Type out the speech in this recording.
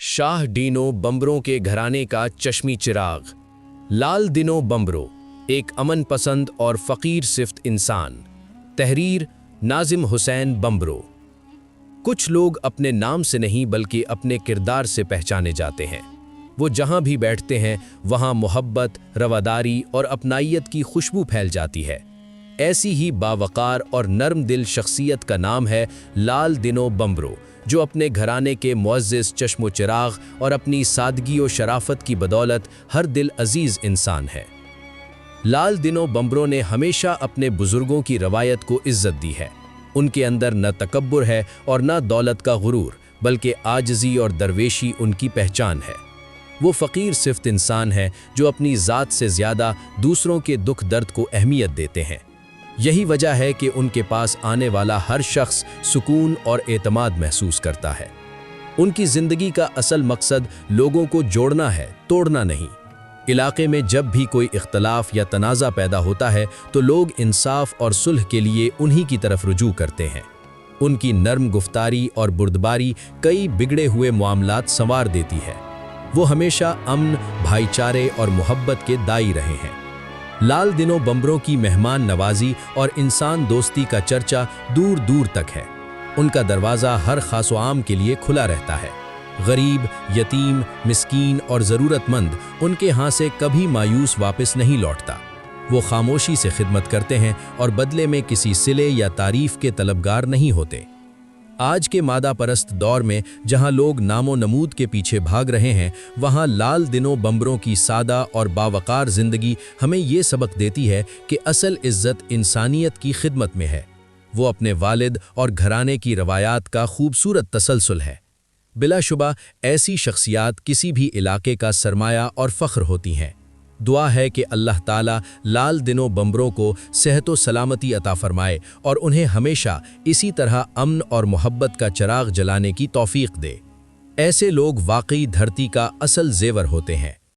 Shah Dino बम्बरों के घराने का चश्मी चिराग। लाल दिनो बम्बरो एक अमन पसंद और फ़कीर सिफ्त इंसान। तहरीर नाजिम हुसैन बम्बरो। कुछ लोग अपने नाम से नहीं बल्कि अपने किरदार से पहचाने जाते हैं। वो जहाँ भी बैठते हैं वहाँ मोहब्बत, रवादारी और अपनाइयत की खुशबू फैल जाती है। ऐसी ही बावकार और नर्म दिल शख्सियत का नाम है लाल दिनो बम्बरो, जो अपने घराने के मुअज़्ज़िज़ चश्मो चिराग और अपनी सादगी और शराफत की बदौलत हर दिल अजीज़ इंसान है। लाल दिनो बम्बरो ने हमेशा अपने बुज़ुर्गों की रवायत को इज़्ज़त दी है। उनके अंदर न तकब्बुर है और न दौलत का गुरूर, बल्कि आजिज़ी और दरवेशी उनकी पहचान है। वो फ़कीर सिफ्त इंसान है जो अपनी ज़ात से ज़्यादा दूसरों के दुख दर्द को अहमियत देते हैं। यही वजह है कि उनके पास आने वाला हर शख्स सुकून और एतमाद महसूस करता है। उनकी ज़िंदगी का असल मकसद लोगों को जोड़ना है, तोड़ना नहीं। इलाके में जब भी कोई इख्तलाफ या तनाज़ा पैदा होता है तो लोग इंसाफ और सुलह के लिए उन्हीं की तरफ रुजू करते हैं। उनकी नर्म गुफ्तारी और बुर्दबारी कई बिगड़े हुए मामलात संवार देती है। वो हमेशा अमन, भाईचारे और मोहब्बत के दाई रहे हैं। लाल दिनो बम्बरों की मेहमान नवाजी और इंसान दोस्ती का चर्चा दूर दूर तक है। उनका दरवाज़ा हर खास व आम के लिए खुला रहता है। गरीब, यतीम, मिस्कीन और ज़रूरतमंद उनके यहाँ से कभी मायूस वापस नहीं लौटता। वो खामोशी से खिदमत करते हैं और बदले में किसी सिले या तारीफ़ के तलबगार नहीं होते। आज के मादा परस्त दौर में जहाँ लोग नामो नमूद के पीछे भाग रहे हैं, वहाँ लाल दिनो बम्बरों की सादा और बावकार ज़िंदगी हमें ये सबक देती है कि असल इज़्ज़त इंसानियत की खिदमत में है। वो अपने वालिद और घराने की रवायात का खूबसूरत तसलसल है। बिलाशुबा ऐसी शख्सियात किसी भी इलाके का सरमाया और फ़ख्र होती हैं। दुआ है कि अल्लाह ताला लाल दिनो बम्बरों को सेहत व सलामती अता फरमाए और उन्हें हमेशा इसी तरह अमन और मोहब्बत का चिराग जलाने की तौफीक दे। ऐसे लोग वाकई धरती का असल ज़ेवर होते हैं।